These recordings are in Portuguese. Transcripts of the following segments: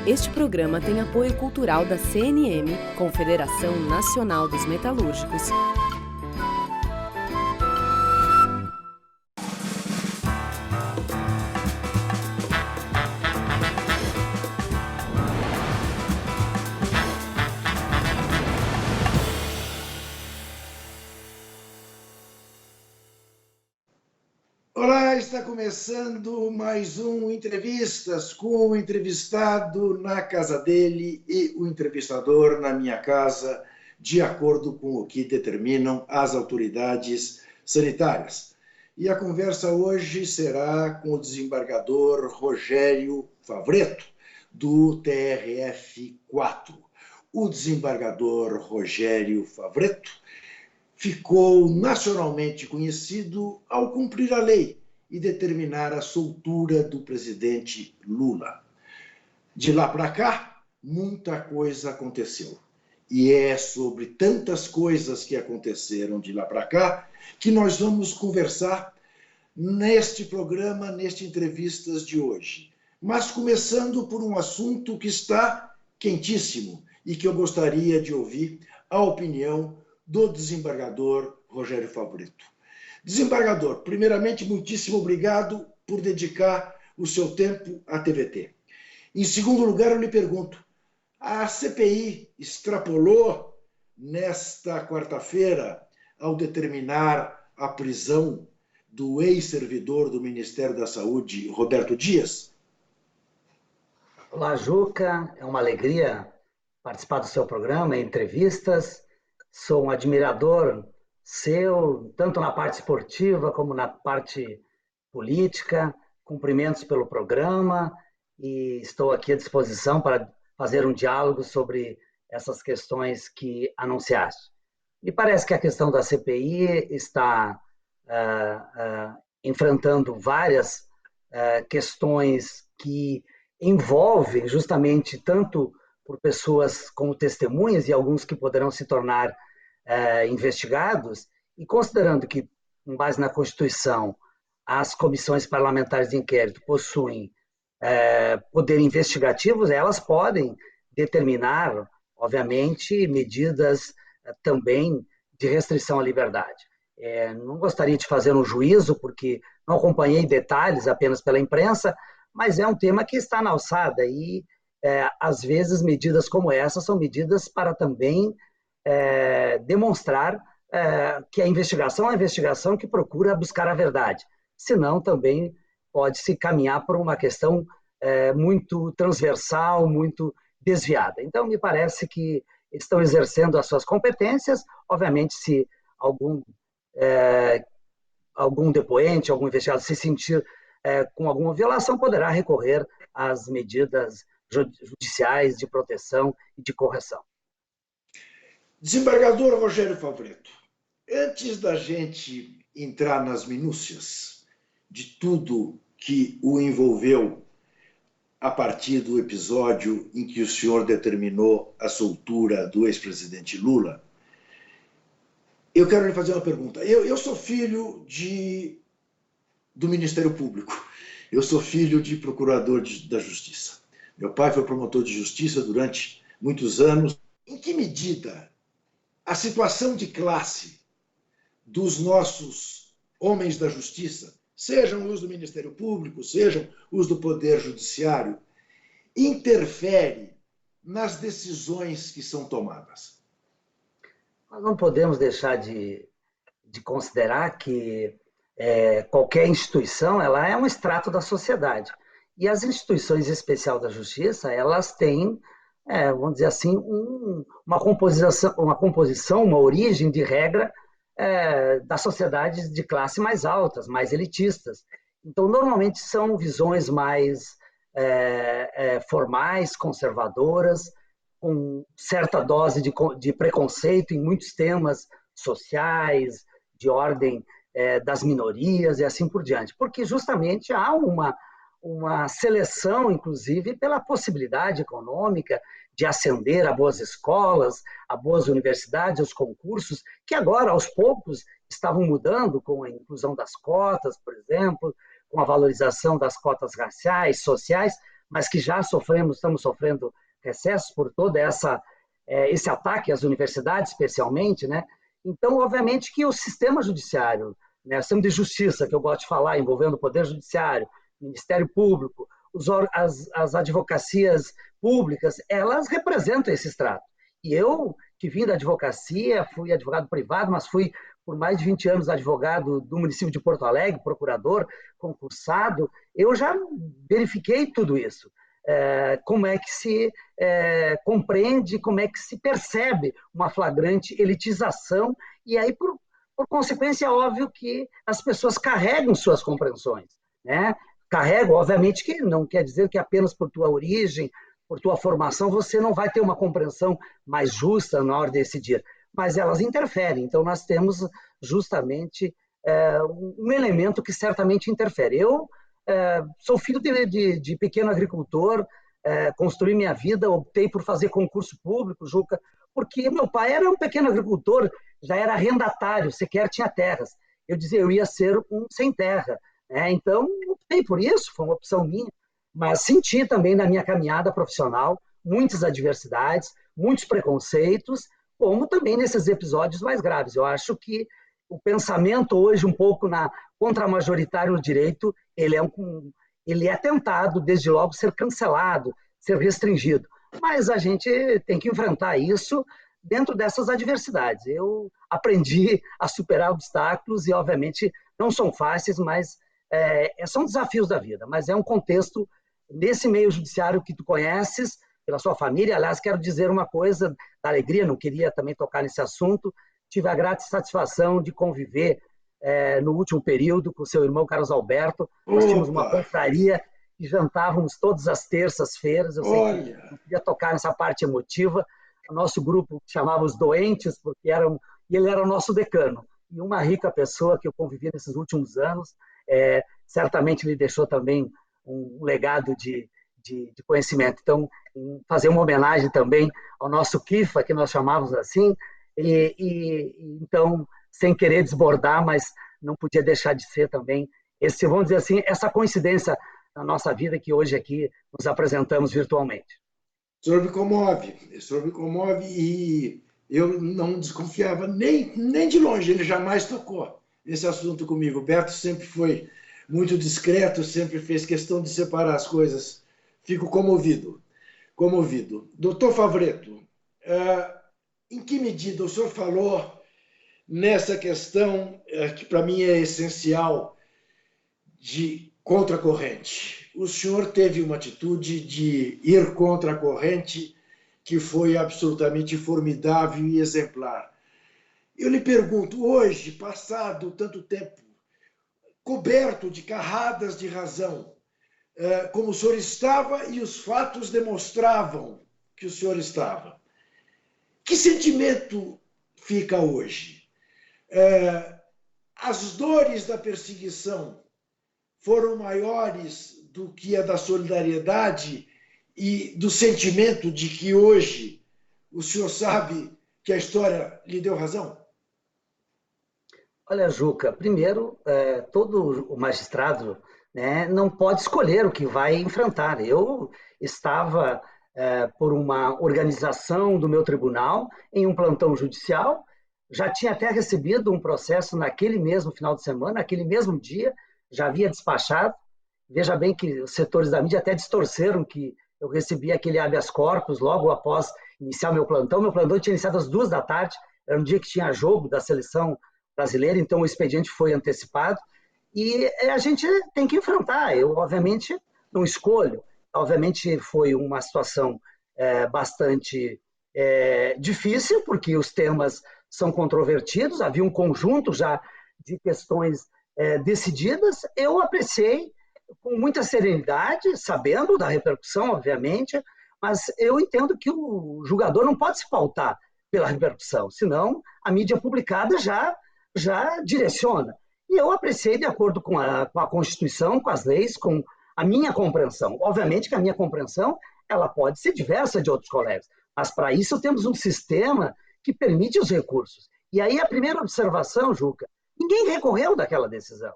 Este programa tem apoio cultural da CNM, Confederação Nacional dos Metalúrgicos. Olá, está começando mais um Entrevistas com o entrevistado na casa dele e o entrevistador na minha casa, de acordo com o que determinam as autoridades sanitárias. E a conversa hoje será com o desembargador Rogério Favretto, do TRF4. O desembargador Rogério Favretto ficou nacionalmente conhecido ao cumprir a lei e determinar a soltura do presidente Lula. De lá para cá, muita coisa aconteceu. E é sobre tantas coisas que aconteceram de lá para cá que nós vamos conversar neste programa, neste Entrevistas de hoje. Mas começando por um assunto que está quentíssimo e que eu gostaria de ouvir a opinião do desembargador Rogério Favretto. Desembargador, primeiramente, muitíssimo obrigado por dedicar o seu tempo à TVT. Em segundo lugar, eu lhe pergunto, a CPI extrapolou nesta quarta-feira ao determinar a prisão do ex-servidor do Ministério da Saúde, Roberto Dias? Olá, Juca, é uma alegria participar do seu programa, entrevistas. Sou um admirador seu, tanto na parte esportiva como na parte política. Cumprimentos pelo programa e estou aqui à disposição para fazer um diálogo sobre essas questões que anunciaste. Me parece que a questão da CPI está enfrentando várias questões que envolvem justamente tanto por pessoas como testemunhas e alguns que poderão se tornar investigados, e considerando que, com base na Constituição, as comissões parlamentares de inquérito possuem poder investigativo, elas podem determinar, obviamente, medidas também de restrição à liberdade. Não gostaria de fazer um juízo, porque não acompanhei detalhes apenas pela imprensa, mas é um tema que está na alçada e às vezes, medidas como essa são medidas para também demonstrar que a investigação é uma investigação que procura buscar a verdade. Senão, também pode-se caminhar por uma questão muito transversal, muito desviada. Então, me parece que estão exercendo as suas competências. Obviamente, se algum depoente, algum investigado se sentir com alguma violação, poderá recorrer às medidas judiciais de proteção e de correção. Desembargador Rogério Favretto, antes da gente entrar nas minúcias de tudo que o envolveu a partir do episódio em que o senhor determinou a soltura do ex-presidente Lula, eu quero lhe fazer uma pergunta. Eu sou filho do Ministério Público, eu sou filho de procurador da Justiça. Meu pai foi promotor de justiça durante muitos anos. Em que medida a situação de classe dos nossos homens da justiça, sejam os do Ministério Público, sejam os do Poder Judiciário, interfere nas decisões que são tomadas? Nós não podemos deixar de considerar que qualquer instituição ela é um extrato da sociedade. E as instituições especiais da justiça, elas têm, vamos dizer assim, uma composição, uma origem de regra das sociedades de classe mais altas, mais elitistas. Então, normalmente são visões mais formais, conservadoras, com certa dose de preconceito em muitos temas sociais, de ordem das minorias e assim por diante. Porque justamente há uma seleção, inclusive, pela possibilidade econômica de ascender a boas escolas, a boas universidades, aos concursos, que agora, aos poucos, estavam mudando com a inclusão das cotas, por exemplo, com a valorização das cotas raciais, sociais, mas que já estamos sofrendo recessos por todo esse ataque às universidades, especialmente, né? Então, obviamente que o sistema judiciário, né, o sistema de justiça, que eu gosto de falar, envolvendo o Poder Judiciário, Ministério Público, as advocacias públicas, elas representam esse extrato. E eu, que vim da advocacia, fui advogado privado, mas fui por mais de 20 anos advogado do município de Porto Alegre, procurador, concursado, eu já verifiquei tudo isso. Como é que se compreende, como é que se percebe uma flagrante elitização, e aí, por consequência, é óbvio que as pessoas carregam suas compreensões, né? Carregam, obviamente, que não quer dizer que apenas por tua origem, por tua formação, você não vai ter uma compreensão mais justa na hora de decidir, mas elas interferem. Então, nós temos justamente um elemento que certamente interfere. Eu sou filho de pequeno agricultor, construí minha vida, optei por fazer concurso público, Juca, porque meu pai era um pequeno agricultor, já era arrendatário, sequer tinha terras. Eu dizia, eu ia ser um sem terra. Então, optei por isso, foi uma opção minha, mas senti também na minha caminhada profissional muitas adversidades, muitos preconceitos, como também nesses episódios mais graves. Eu acho que o pensamento hoje, um pouco contra-majoritário no direito, ele é tentado, desde logo, ser cancelado, ser restringido. Mas a gente tem que enfrentar isso dentro dessas adversidades. Eu aprendi a superar obstáculos e, obviamente, não são fáceis, mas são desafios da vida. Mas é um contexto, nesse meio judiciário que tu conheces, pela sua família. Aliás, quero dizer uma coisa da alegria, não queria também tocar nesse assunto, tive a grata satisfação de conviver no último período com o seu irmão Carlos Alberto. Nós tínhamos uma confraria e jantávamos todas as terças-feiras. Eu sei que não queria tocar nessa parte emotiva. O nosso grupo chamava os doentes, porque ele era o nosso decano. E uma rica pessoa que eu convivi nesses últimos anos, certamente lhe deixou também um legado de conhecimento. Então, fazer uma homenagem também ao nosso Kifa, que nós chamávamos assim, então, sem querer desbordar, mas não podia deixar de ser também, vamos dizer assim, essa coincidência na nossa vida que hoje aqui nos apresentamos virtualmente. O senhor me comove e eu não desconfiava nem de longe, ele jamais tocou nesse assunto comigo. O Beto sempre foi muito discreto, sempre fez questão de separar as coisas. Fico comovido. Doutor Favretto, em que medida o senhor falou nessa questão que para mim é essencial de contracorrente? O senhor teve uma atitude de ir contra a corrente que foi absolutamente formidável e exemplar. Eu lhe pergunto, hoje, passado tanto tempo, coberto de carradas de razão, como o senhor estava e os fatos demonstravam que o senhor estava, que sentimento fica hoje? As dores da perseguição foram maiores do que a da solidariedade e do sentimento de que hoje o senhor sabe que a história lhe deu razão? Olha, Juca, primeiro, todo o magistrado, né, não pode escolher o que vai enfrentar. Eu estava, por uma organização do meu tribunal, em um plantão judicial, já tinha até recebido um processo naquele mesmo final de semana, naquele mesmo dia, já havia despachado. Veja bem que os setores da mídia até distorceram que eu recebi aquele habeas corpus logo após iniciar meu plantão. Meu plantão tinha iniciado às 14h, era um dia que tinha jogo da seleção brasileira, então o expediente foi antecipado. E a gente tem que enfrentar. Eu, obviamente, não escolho. Obviamente, foi uma situação bastante difícil, porque os temas são controvertidos, havia um conjunto já de questões decididas. Eu apreciei com muita serenidade, sabendo da repercussão, obviamente, mas eu entendo que o julgador não pode se pautar pela repercussão, senão a mídia publicada já direciona. E eu apreciei de acordo com a Constituição, com as leis, com a minha compreensão. Obviamente que a minha compreensão ela pode ser diversa de outros colegas, mas para isso temos um sistema que permite os recursos. E aí a primeira observação, Juca, ninguém recorreu daquela decisão.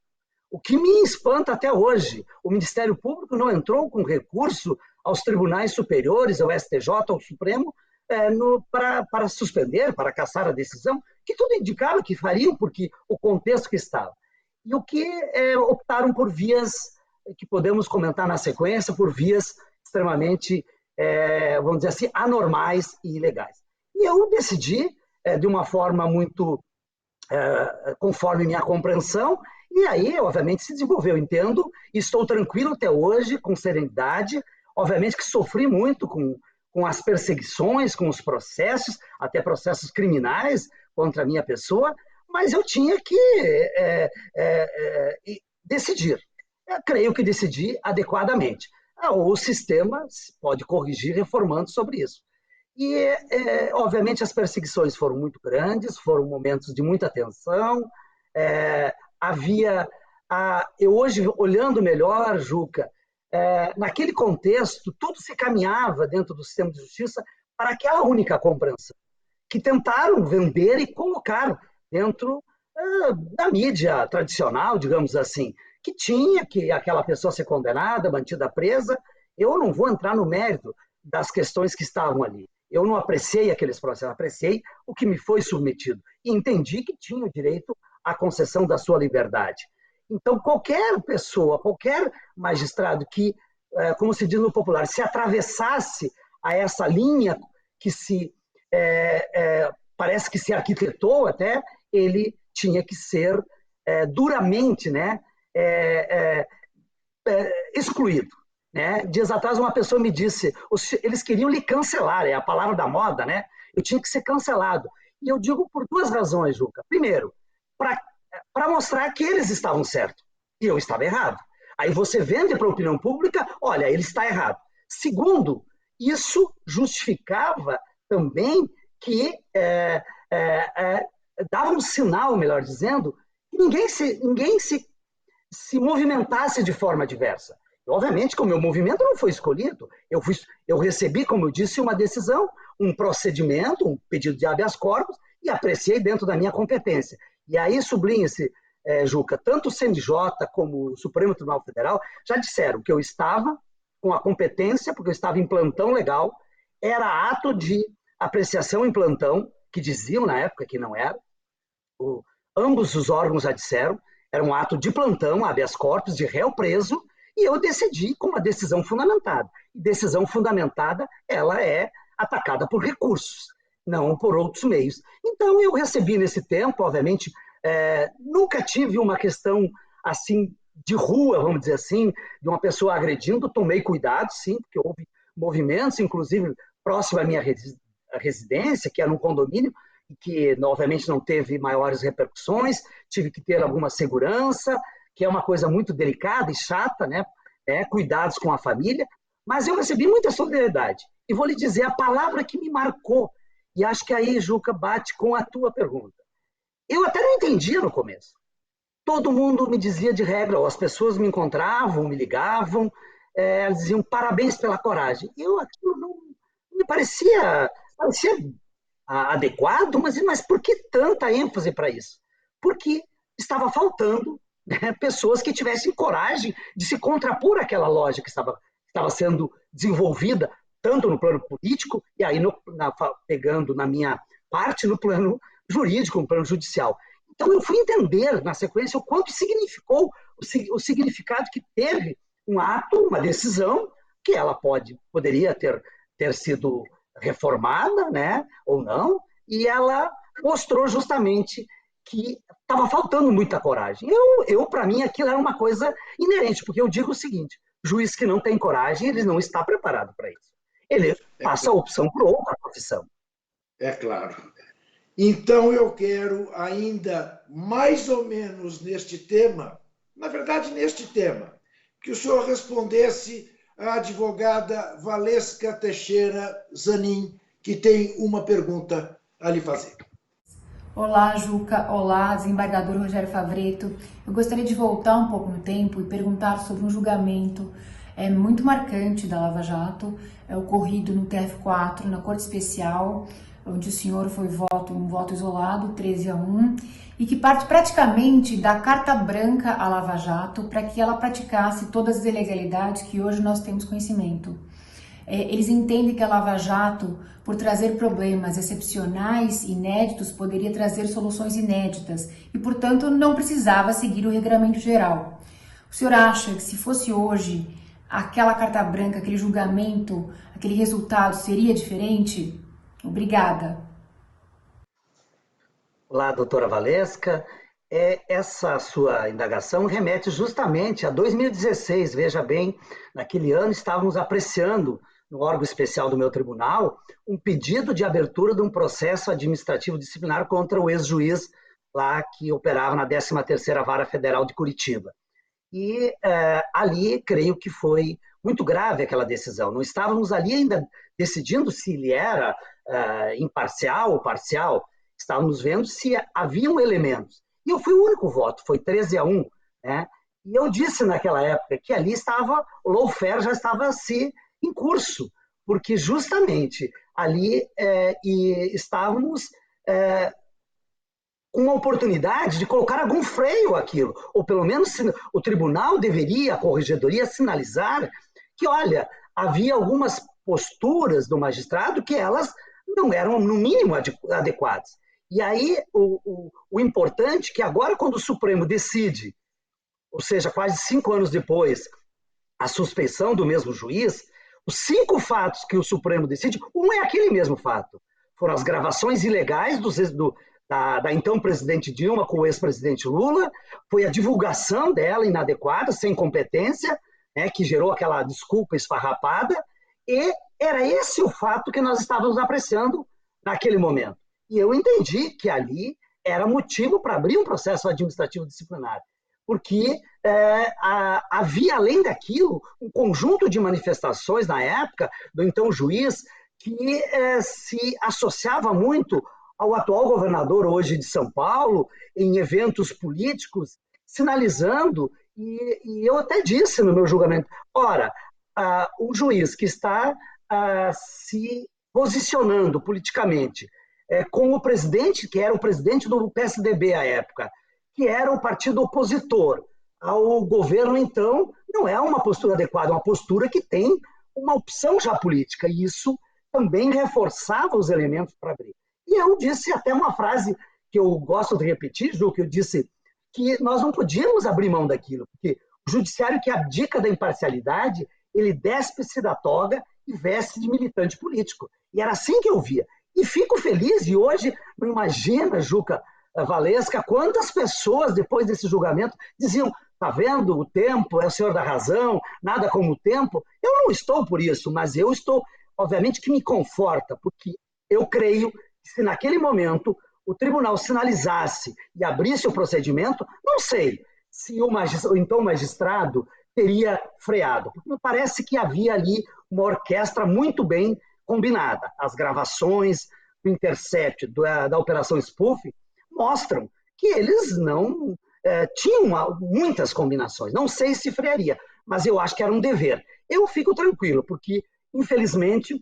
O que me espanta até hoje, o Ministério Público não entrou com recurso aos tribunais superiores, ao STJ, ao Supremo, para suspender, para cassar a decisão, que tudo indicava que fariam, porque o contexto que estava. E o que optaram por vias que podemos comentar na sequência, por vias extremamente, vamos dizer assim, anormais e ilegais. E eu decidi, de uma forma muito conforme minha compreensão, e aí, obviamente, se desenvolveu. Entendo e estou tranquilo até hoje, com serenidade. Obviamente que sofri muito com as perseguições, com os processos, até processos criminais contra a minha pessoa, mas eu tinha que decidir. Eu creio que decidi adequadamente. O sistema pode corrigir reformando sobre isso. E, obviamente, as perseguições foram muito grandes, foram momentos de muita tensão. Eu hoje, olhando melhor, Juca, naquele contexto, tudo se caminhava dentro do sistema de justiça para aquela única compreensão, que tentaram vender e colocar dentro da mídia tradicional, digamos assim, que tinha que aquela pessoa ser condenada, mantida presa. Eu não vou entrar no mérito das questões que estavam ali. Eu não apreciei aqueles processos, apreciei o que me foi submetido e entendi que tinha o direito à concessão da sua liberdade. Então, qualquer pessoa, qualquer magistrado que, como se diz no popular, se atravessasse a essa linha que parece que se arquitetou até, ele tinha que ser duramente, né, excluído. Né? Dias atrás uma pessoa me disse, eles queriam lhe cancelar, é a palavra da moda, né? Eu tinha que ser cancelado. E eu digo por duas razões, Juca. Primeiro, para mostrar que eles estavam certos e eu estava errado. Aí você vende para a opinião pública, olha, ele está errado. Segundo, isso justificava também que dava um sinal, melhor dizendo, que ninguém se movimentasse de forma diversa. Obviamente que o meu movimento não foi escolhido. Eu recebi, como eu disse, uma decisão, um procedimento, um pedido de habeas corpus e apreciei dentro da minha competência. E aí sublinha-se, Juca, tanto o CNJ como o Supremo Tribunal Federal já disseram que eu estava com a competência, porque eu estava em plantão legal, era ato de apreciação em plantão, que diziam na época que não era, ambos os órgãos já disseram, era um ato de plantão, habeas corpus, de réu preso, e eu decidi com uma decisão fundamentada. E decisão fundamentada, ela é atacada por recursos, não por outros meios. Então, eu recebi nesse tempo, obviamente, nunca tive uma questão assim de rua, vamos dizer assim, de uma pessoa agredindo, tomei cuidado, sim, porque houve movimentos, inclusive próximo à minha residência, que era um condomínio, e que, obviamente, não teve maiores repercussões, tive que ter alguma segurança, que é uma coisa muito delicada e chata, né? Cuidados com a família, mas eu recebi muita solidariedade. E vou lhe dizer a palavra que me marcou, e acho que aí, Juca, bate com a tua pergunta. Eu até não entendia no começo. Todo mundo me dizia de regra, ou as pessoas me encontravam, me ligavam, elas diziam parabéns pela coragem. Aquilo não me parecia adequado, mas por que tanta ênfase para isso? Porque estava faltando pessoas que tivessem coragem de se contrapor àquela lógica que estava sendo desenvolvida, tanto no plano político, e aí pegando na minha parte no plano jurídico, no plano judicial. Então eu fui entender, na sequência, o quanto significou, o significado que teve um ato, uma decisão, que ela poderia ter sido reformada, né, ou não, e ela mostrou justamente que estava faltando muita coragem. Para mim, aquilo era uma coisa inerente, porque eu digo o seguinte, juiz que não tem coragem, ele não está preparado para isso. Ele passa a opção por outra profissão. É claro. Então, eu quero ainda, mais ou menos neste tema, na verdade, neste tema, que o senhor respondesse à advogada Valesca Teixeira Zanin, que tem uma pergunta a lhe fazer. Olá, Juca. Olá, desembargador Rogério Favretto. Eu gostaria de voltar um pouco no tempo e perguntar sobre um julgamento muito marcante da Lava Jato, ocorrido no TF4, na Corte Especial, onde o senhor foi um voto isolado, 13-1, e que parte praticamente da carta branca à Lava Jato para que ela praticasse todas as ilegalidades que hoje nós temos conhecimento. Eles entendem que a Lava Jato, por trazer problemas excepcionais, inéditos, poderia trazer soluções inéditas e, portanto, não precisava seguir o regramento geral. O senhor acha que se fosse hoje, aquela carta branca, aquele julgamento, aquele resultado seria diferente? Obrigada. Olá, doutora Valesca. Essa sua indagação remete justamente a 2016. Veja bem, naquele ano estávamos apreciando, no órgão especial do meu tribunal, um pedido de abertura de um processo administrativo disciplinar contra o ex-juiz lá que operava na 13ª Vara Federal de Curitiba. E ali, creio que foi muito grave aquela decisão. Não estávamos ali ainda decidindo se ele era imparcial ou parcial. Estávamos vendo se haviam elementos. E eu fui o único voto, foi 13-1. Né? E eu disse naquela época que ali estava, o lawfare já estava em curso, porque justamente ali estávamos com uma oportunidade de colocar algum freio àquilo, ou pelo menos o tribunal deveria, a corregedoria, sinalizar que, olha, havia algumas posturas do magistrado que elas não eram, no mínimo, adequadas. E aí, o importante é que agora, quando o Supremo decide, ou seja, quase 5 anos depois, a suspeição do mesmo juiz, os 5 fatos que o Supremo decide, um é aquele mesmo fato. Foram as gravações ilegais da então presidente Dilma com o ex-presidente Lula, foi a divulgação dela inadequada, sem competência, né, que gerou aquela desculpa esfarrapada, e era esse o fato que nós estávamos apreciando naquele momento. E eu entendi que ali era motivo para abrir um processo administrativo disciplinar, porque havia, além daquilo, um conjunto de manifestações na época do então juiz que se associava muito ao atual governador hoje de São Paulo, em eventos políticos, sinalizando, e eu até disse no meu julgamento, ora, um juiz que está se posicionando politicamente com o presidente, que era o presidente do PSDB à época, que era o partido opositor ao governo, então, não é uma postura adequada, é uma postura que tem uma opção já política, e isso também reforçava os elementos para abrir. E eu disse até uma frase que eu gosto de repetir, Ju, que eu disse que nós não podíamos abrir mão daquilo, porque o judiciário que abdica da imparcialidade, ele despe-se da toga e veste de militante político. E era assim que eu via. E fico feliz, e hoje, não imagina, Juca Valesca, quantas pessoas, depois desse julgamento, diziam, tá vendo, o tempo é o senhor da razão, nada como o tempo. Eu não estou por isso, mas eu estou, obviamente, que me conforta, porque eu creio que se naquele momento o tribunal sinalizasse e abrisse o procedimento, não sei se então o magistrado teria freado, porque me parece que havia ali uma orquestra muito bem combinada. As gravações, o intercept da Operação Spoof mostram que eles não tinham muitas combinações. Não sei se frearia, mas eu acho que era um dever. Eu fico tranquilo, porque, infelizmente,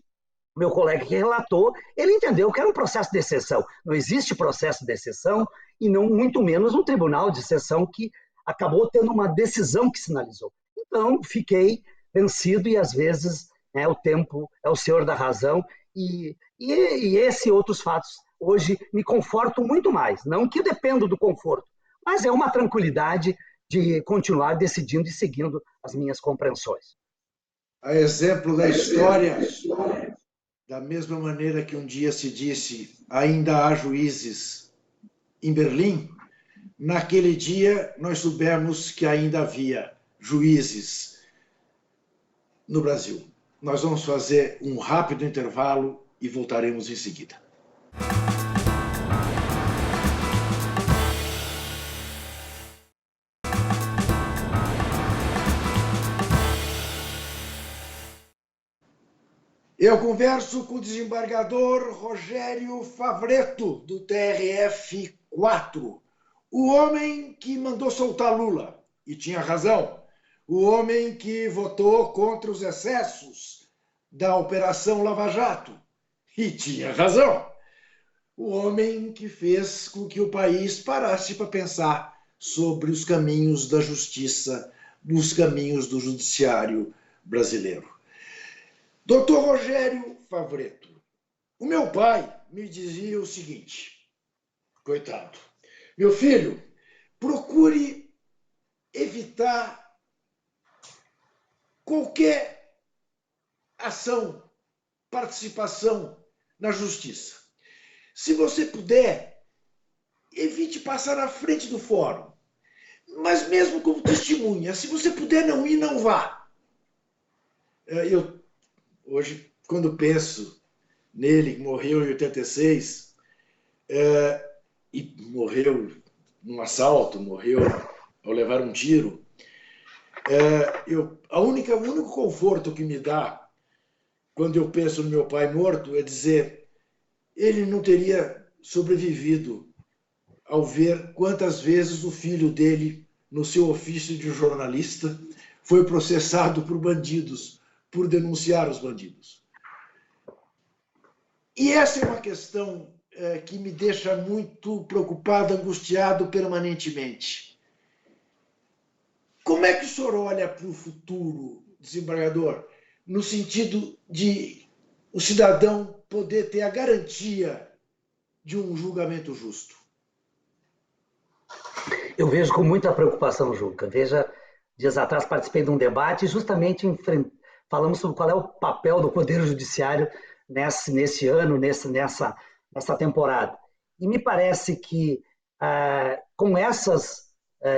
meu colega que relatou, ele entendeu que era um processo de exceção. Não existe processo de exceção e não, muito menos um tribunal de exceção que acabou tendo uma decisão que sinalizou. Então, fiquei vencido e, às vezes, o tempo é o senhor da razão e esse e outros fatos hoje me confortam muito mais. Não que eu dependo do conforto, mas é uma tranquilidade de continuar decidindo e seguindo as minhas compreensões. A exemplo da história, da mesma maneira que um dia se disse ainda há juízes em Berlim, naquele dia nós soubemos que ainda havia juízes no Brasil. Nós vamos fazer um rápido intervalo e voltaremos em seguida. Eu converso com o desembargador Rogério Favretto, do TRF-4, o homem que mandou soltar Lula, e tinha razão, o homem que votou contra os excessos da Operação Lava Jato, e tinha razão, o homem que fez com que o país parasse para pensar sobre os caminhos da justiça, nos caminhos do judiciário brasileiro. Doutor Rogério Favretto, o meu pai me dizia o seguinte, coitado, meu filho, procure evitar qualquer ação, participação na justiça. Se você puder, evite passar na frente do fórum. Mas mesmo como testemunha, se você puder não ir, não vá. Eu, hoje, quando penso nele, que morreu em 86, e morreu num assalto, morreu ao levar um tiro, o único conforto que me dá quando eu penso no meu pai morto é dizer, ele não teria sobrevivido ao ver quantas vezes o filho dele, no seu ofício de jornalista, foi processado por bandidos, por denunciar os bandidos. E essa é uma questão que me deixa muito preocupado, angustiado permanentemente. Como é que o senhor olha para o futuro, desembargador, no sentido de o cidadão poder ter a garantia de um julgamento justo? Eu vejo com muita preocupação, Juca. Veja, dias atrás participei de um debate e justamente falamos sobre qual é o papel do Poder Judiciário nesse ano, nessa temporada. E me parece que com esses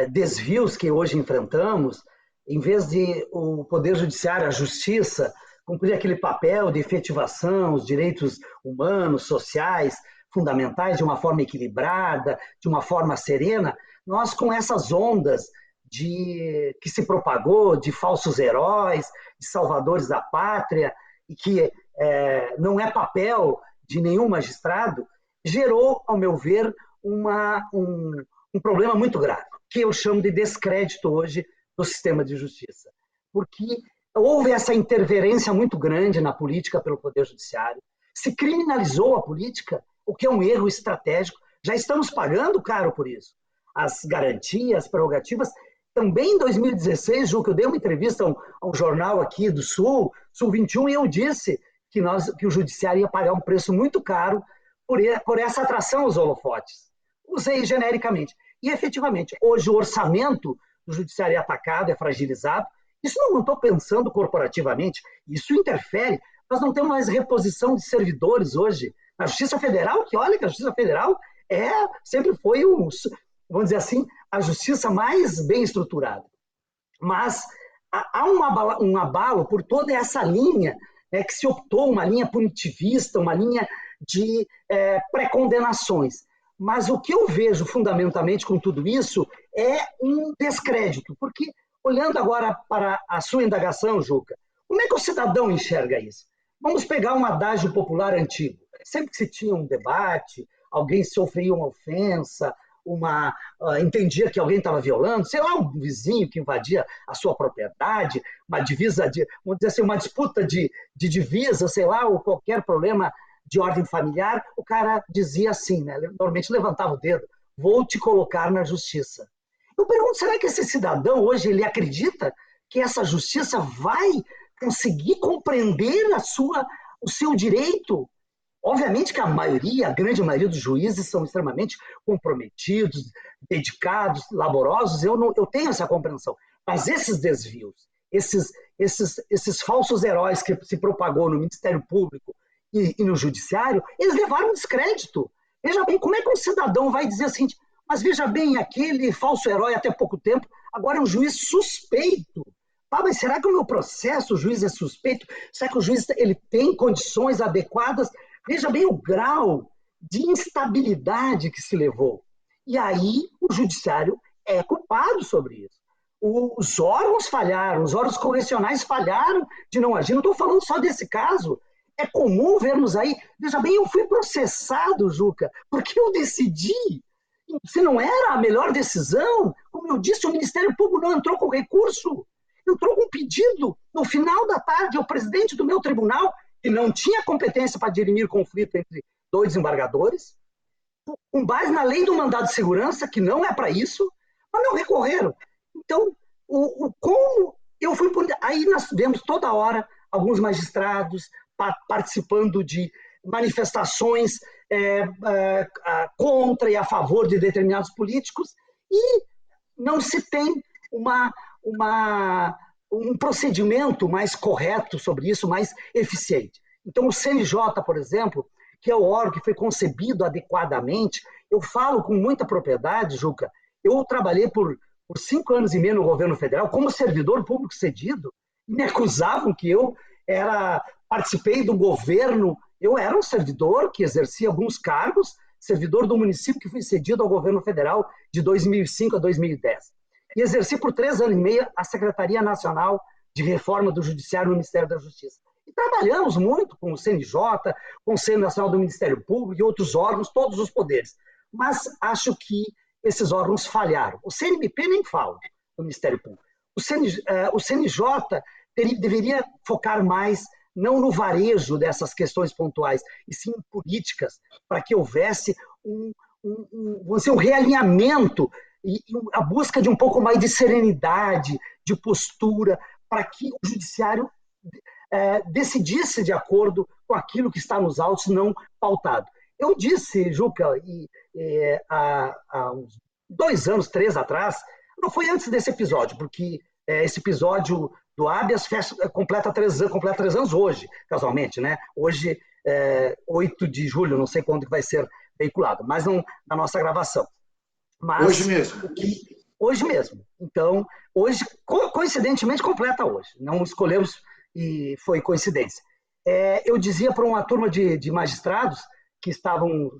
desvios que hoje enfrentamos, em vez de o Poder Judiciário, a Justiça, cumprir aquele papel de efetivação, os direitos humanos, sociais, fundamentais, de uma forma equilibrada, de uma forma serena, nós com essas ondas que se propagou de falsos heróis, de salvadores da pátria, e que não é papel de nenhum magistrado, gerou, ao meu ver, um problema muito grave, que eu chamo de descrédito hoje do sistema de justiça. Porque houve essa interferência muito grande na política pelo Poder Judiciário, se criminalizou a política, o que é um erro estratégico, já estamos pagando caro por isso. As garantias, as prerrogativas. Também em 2016, Ju, que eu dei uma entrevista a um jornal aqui do Sul 21, e eu disse que o Judiciário ia pagar um preço muito caro por essa atração aos holofotes. Usei genericamente. E, efetivamente, hoje o orçamento do Judiciário é atacado, é fragilizado. Isso não estou pensando corporativamente, isso interfere. Nós não temos mais reposição de servidores hoje. Na Justiça Federal, que olha que a Justiça Federal sempre foi, vamos dizer assim, a justiça mais bem estruturada. Mas há um abalo por toda essa linha que se optou, uma linha punitivista, uma linha de pré-condenações. Mas o que eu vejo fundamentalmente com tudo isso é um descrédito, porque olhando agora para a sua indagação, Juca, como é que o cidadão enxerga isso? Vamos pegar um adágio popular antigo. Sempre que se tinha um debate, alguém sofria uma ofensa, entendia que alguém estava violando, sei lá, um vizinho que invadia a sua propriedade, uma divisa, vamos dizer assim, uma disputa de divisa, sei lá, ou qualquer problema de ordem familiar, o cara dizia assim, né? Normalmente levantava o dedo, vou te colocar na justiça. Eu pergunto, será que esse cidadão hoje ele acredita que essa justiça vai conseguir compreender o seu direito? Obviamente que a grande maioria dos juízes são extremamente comprometidos, dedicados, laborosos, eu tenho essa compreensão. Mas esses desvios, esses falsos heróis que se propagou no Ministério Público e no Judiciário, eles levaram descrédito. Veja bem, como é que um cidadão vai dizer assim, mas veja bem, aquele falso herói até pouco tempo, agora é um juiz suspeito. Mas será que o meu processo, o juiz é suspeito? Será que o juiz ele tem condições adequadas? Veja bem o grau de instabilidade que se levou. E aí o Judiciário é culpado sobre isso. Os órgãos falharam, os órgãos correcionais falharam de não agir. Não estou falando só desse caso. É comum vermos aí. Veja bem, eu fui processado, Juca, porque eu decidi. Se não era a melhor decisão, como eu disse, o Ministério Público não entrou com recurso. Entrou com pedido. No final da tarde, o presidente do meu tribunal, que não tinha competência para dirimir conflito entre dois desembargadores, com base na lei do mandado de segurança, que não é para isso, mas não recorreram. Então, como eu fui... Aí nós vemos toda hora alguns magistrados participando de manifestações contra e a favor de determinados políticos, e não se tem um procedimento mais correto sobre isso, mais eficiente. Então, o CNJ, por exemplo, que é o órgão que foi concebido adequadamente, eu falo com muita propriedade, Juca, eu trabalhei por 5 anos e meio no governo federal como servidor público cedido, e me acusavam que eu participei do governo, eu era um servidor que exercia alguns cargos, servidor do município que fui cedido ao governo federal de 2005 a 2010. E exerci por 3 anos e meio a Secretaria Nacional de Reforma do Judiciário no Ministério da Justiça. E trabalhamos muito com o CNJ, com o Conselho Nacional do Ministério Público e outros órgãos, todos os poderes. Mas acho que esses órgãos falharam. O CNMP nem fala do Ministério Público. O CNJ deveria focar mais não no varejo dessas questões pontuais, e sim em políticas, para que houvesse um realinhamento e a busca de um pouco mais de serenidade, de postura, para que o judiciário decidisse de acordo com aquilo que está nos autos, não pautado. Eu disse, Juca, há uns 2 anos, 3 atrás, não foi antes desse episódio, porque esse episódio do habeas completa 3 anos hoje, casualmente, né? Hoje, 8 de julho, não sei quando vai ser veiculado, mas não na nossa gravação. Mas, hoje mesmo. Hoje mesmo. Então, hoje, coincidentemente, completa hoje. Não escolhemos e foi coincidência. Eu dizia para uma turma de magistrados que estavam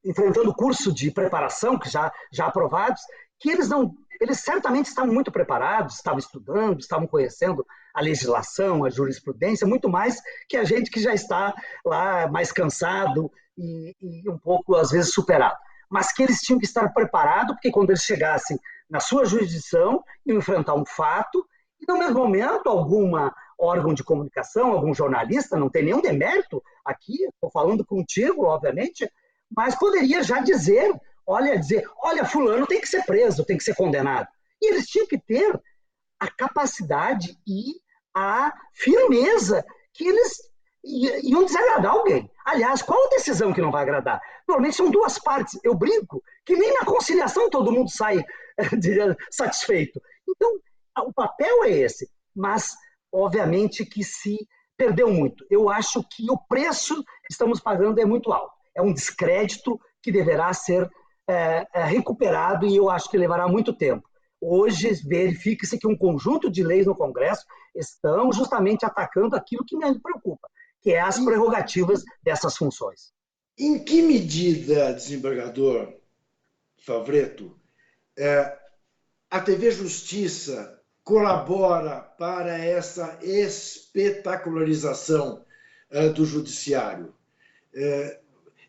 enfrentando o curso de preparação, que já aprovados, que eles certamente estavam muito preparados, estavam estudando, estavam conhecendo a legislação, a jurisprudência, muito mais que a gente que já está lá mais cansado e um pouco, às vezes, superado. Mas que eles tinham que estar preparados, porque quando eles chegassem na sua jurisdição, iam enfrentar um fato, e no mesmo momento, algum órgão de comunicação, algum jornalista, não tem nenhum demérito aqui, estou falando contigo, obviamente, mas poderia já dizer, olha, fulano tem que ser preso, tem que ser condenado. E eles tinham que ter a capacidade e a firmeza que eles iam desagradar alguém. Aliás, qual a decisão que não vai agradar? Normalmente são 2 partes. Eu brinco que nem na conciliação todo mundo sai satisfeito. Então, o papel é esse, mas obviamente que se perdeu muito. Eu acho que o preço que estamos pagando é muito alto. É um descrédito que deverá ser recuperado e eu acho que levará muito tempo. Hoje, verifica-se que um conjunto de leis no Congresso estão justamente atacando aquilo que me preocupa, que é as prerrogativas dessas funções. Em que medida, desembargador Favretto, a TV Justiça colabora para essa espetacularização do judiciário?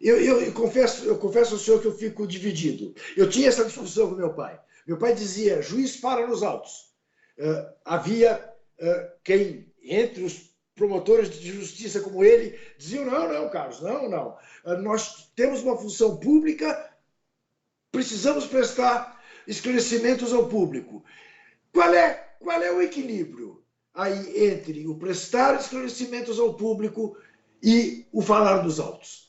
Eu confesso ao senhor que eu fico dividido. Eu tinha essa discussão com meu pai. Meu pai dizia, juiz para nos autos. Havia quem, entre os promotores de justiça como ele, diziam, não, Carlos, não. Nós temos uma função pública, precisamos prestar esclarecimentos ao público. Qual é o equilíbrio aí entre o prestar esclarecimentos ao público e o falar dos autos?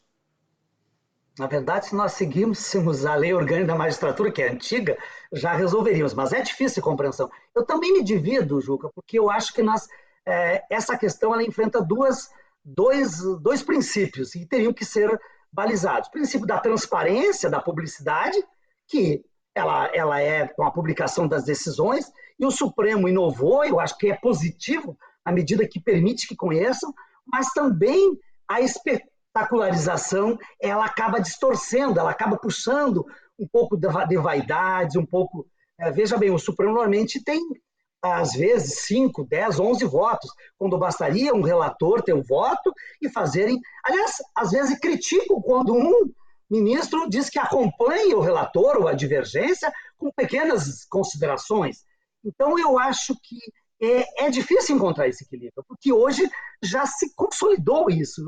Na verdade, se nós seguíssemos a lei orgânica da magistratura, que é antiga, já resolveríamos, mas é difícil a compreensão. Eu também me divido, Juca, porque eu acho que essa questão ela enfrenta dois princípios e teriam que ser balizados. O princípio da transparência, da publicidade, que ela é com a publicação das decisões, e o Supremo inovou, eu acho que é positivo, à medida que permite que conheçam, mas também a espetacularização, ela acaba distorcendo, ela acaba puxando um pouco de vaidades, um pouco... Veja bem, o Supremo normalmente tem, às vezes, 5, 10, 11 votos, quando bastaria um relator ter o voto e fazerem... Aliás, às vezes criticam quando um ministro diz que acompanha o relator ou a divergência com pequenas considerações. Então, eu acho que é difícil encontrar esse equilíbrio, porque hoje já se consolidou isso,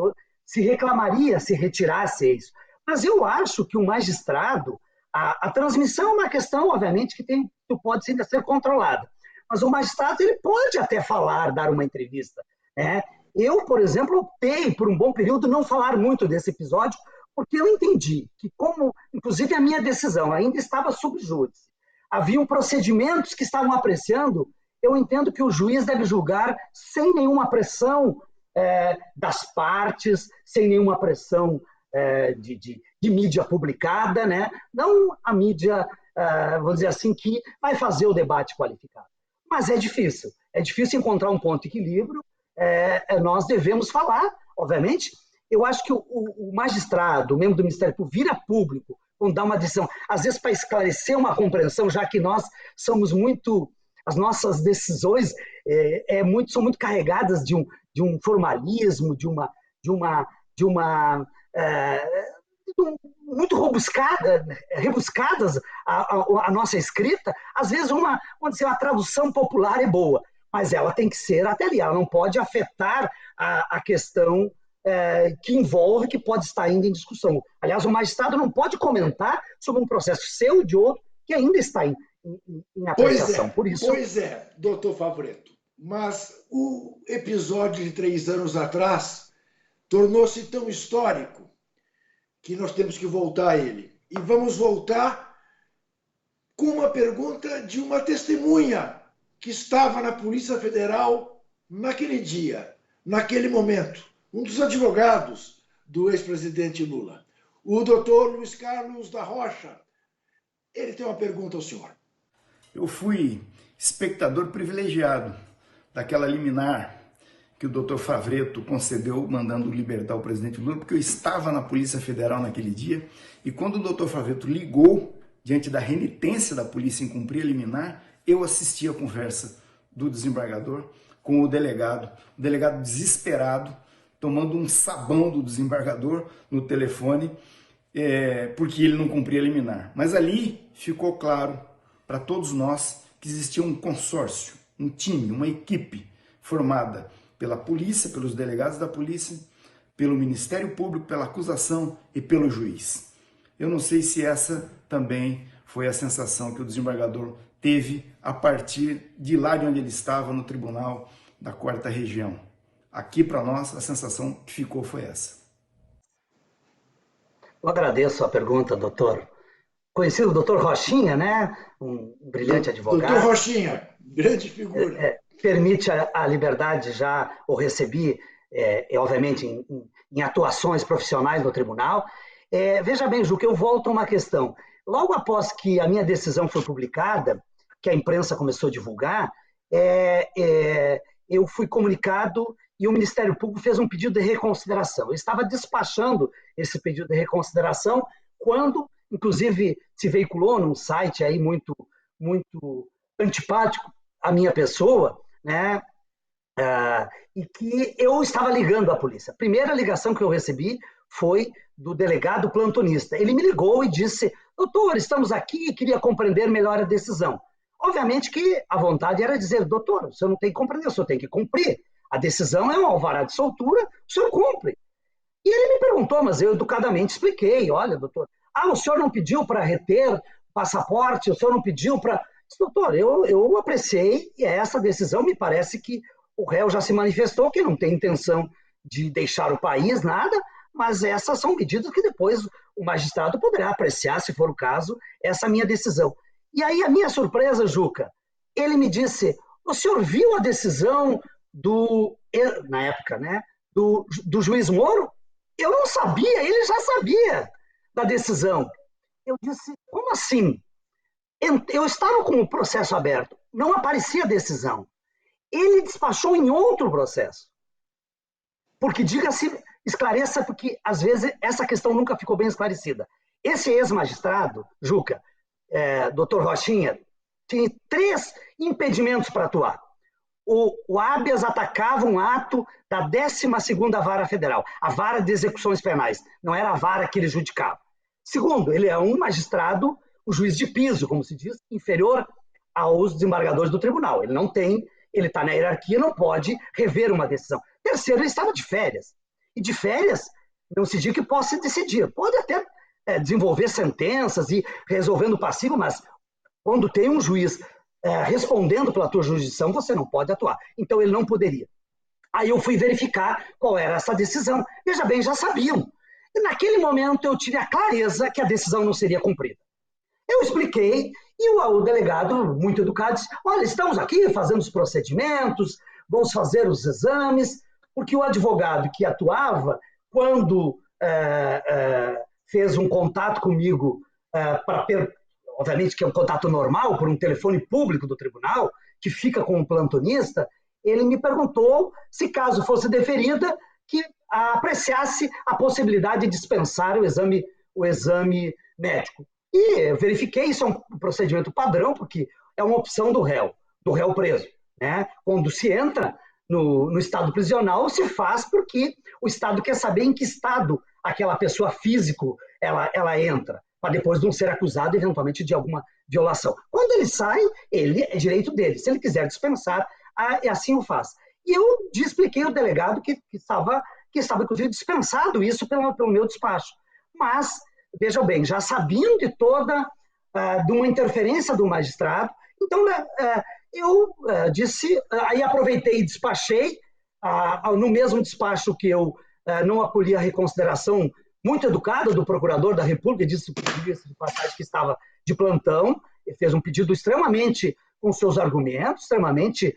se reclamaria, se retirasse isso. Mas eu acho que o magistrado, a transmissão é uma questão, obviamente, que pode ainda ser controlada. Mas o magistrado ele pode até falar, dar uma entrevista, né? Eu, por exemplo, optei por um bom período não falar muito desse episódio, porque eu entendi que, como, inclusive, a minha decisão ainda estava sob júdice, haviam procedimentos que estavam apreciando, eu entendo que o juiz deve julgar sem nenhuma pressão das partes, sem nenhuma pressão de mídia publicada, né? Não a mídia, vamos dizer assim, que vai fazer o debate qualificado. Mas é difícil encontrar um ponto de equilíbrio. Nós devemos falar, obviamente. Eu acho que o magistrado, o membro do Ministério Público, vira público quando dá uma decisão, às vezes para esclarecer uma compreensão, já que nós somos muito, as nossas decisões são muito carregadas de um formalismo, muito rebuscadas a nossa escrita. Às vezes uma tradução popular é boa, mas ela tem que ser até ali, ela não pode afetar a questão que envolve, que pode estar ainda em discussão. Aliás, o magistrado não pode comentar sobre um processo seu e de outro que ainda está em apreciação. Pois é, doutor Favretto, mas o episódio de 3 anos atrás tornou-se tão histórico que nós temos que voltar a ele. E vamos voltar com uma pergunta de uma testemunha que estava na Polícia Federal naquele dia, naquele momento. Um dos advogados do ex-presidente Lula, o doutor Luiz Carlos da Rocha. Ele tem uma pergunta ao senhor. Eu fui espectador privilegiado daquela liminar que o doutor Favretto concedeu mandando libertar o presidente Lula, porque eu estava na Polícia Federal naquele dia, e quando o doutor Favretto ligou diante da renitência da polícia em cumprir a liminar, eu assisti a conversa do desembargador com o delegado desesperado, tomando um sabão do desembargador no telefone, porque ele não cumpria a liminar. Mas ali ficou claro para todos nós que existia um consórcio, um time, uma equipe formada pela polícia, pelos delegados da polícia, pelo Ministério Público, pela acusação e pelo juiz. Eu não sei se essa também foi a sensação que o desembargador teve a partir de lá de onde ele estava, no tribunal da 4ª Região. Aqui, para nós, a sensação que ficou foi essa. Eu agradeço a pergunta, doutor. Conhecido o doutor Rochinha, né? Um brilhante advogado. Doutor Rochinha, grande figura. Permite a liberdade, já o recebi, obviamente, em atuações profissionais no tribunal. Veja bem, Juca, eu volto a uma questão. Logo após que a minha decisão foi publicada, que a imprensa começou a divulgar, eu fui comunicado e o Ministério Público fez um pedido de reconsideração. Eu estava despachando esse pedido de reconsideração quando, inclusive, se veiculou num site aí muito antipático à minha pessoa, né? E que eu estava ligando à polícia. A primeira ligação que eu recebi foi do delegado plantonista. Ele me ligou e disse: doutor, estamos aqui e queria compreender melhor a decisão. Obviamente que a vontade era dizer: doutor, o senhor não tem que compreender, o senhor tem que cumprir. A decisão é um alvará de soltura, o senhor cumpre. E ele me perguntou, mas eu educadamente expliquei: olha, doutor, o senhor não pediu para reter passaporte, o senhor não pediu para... Doutor, eu apreciei e essa decisão, me parece que o réu já se manifestou que não tem intenção de deixar o país, nada, mas essas são medidas que depois o magistrado poderá apreciar, se for o caso, essa minha decisão. E aí a minha surpresa, Juca, ele me disse: o senhor viu a decisão na época, né, do juiz Moro? Eu não sabia, ele já sabia da decisão. Eu disse: como assim? Eu estava com o processo aberto, não aparecia a decisão. Ele despachou em outro processo. Porque, diga-se, esclareça, porque às vezes essa questão nunca ficou bem esclarecida. Esse ex-magistrado, Juca, doutor Rochinha, tinha 3 impedimentos para atuar. O habeas atacava um ato da 12ª Vara Federal, a vara de execuções penais, não era a vara que ele judicava. Segundo, ele é um magistrado, um juiz de piso, como se diz, inferior aos desembargadores do tribunal. Ele está na hierarquia, não pode rever uma decisão. Terceiro, ele estava de férias. E de férias, não se diz que possa decidir. Pode até desenvolver sentenças e resolvendo passivo, mas quando tem um juiz respondendo pela tua jurisdição, você não pode atuar. Então ele não poderia. Aí eu fui verificar qual era essa decisão. Veja bem, já sabiam. E naquele momento eu tive a clareza que a decisão não seria cumprida. Eu expliquei e o delegado, muito educado, disse: olha, estamos aqui fazendo os procedimentos, vamos fazer os exames, porque o advogado que atuava, quando fez um contato comigo, obviamente que é um contato normal, por um telefone público do tribunal, que fica com o plantonista, ele me perguntou se, caso fosse deferida, que apreciasse a possibilidade de dispensar o exame médico. E eu verifiquei, isso é um procedimento padrão, porque é uma opção do réu preso, né? Quando se entra no estado prisional, se faz porque o Estado quer saber em que estado aquela pessoa físico ela entra, para depois não ser acusado, eventualmente, de alguma violação. Quando ele sai, é direito dele. Se ele quiser dispensar, assim o faz. E eu expliquei ao delegado que estava, inclusive, dispensado isso pelo meu despacho. Mas, vejam bem, já sabiam de uma interferência do magistrado, então eu disse, aí aproveitei e despachei, no mesmo despacho que eu não acolhi a reconsideração muito educada do procurador da República, disse de passagem que estava de plantão, ele fez um pedido extremamente, com seus argumentos, extremamente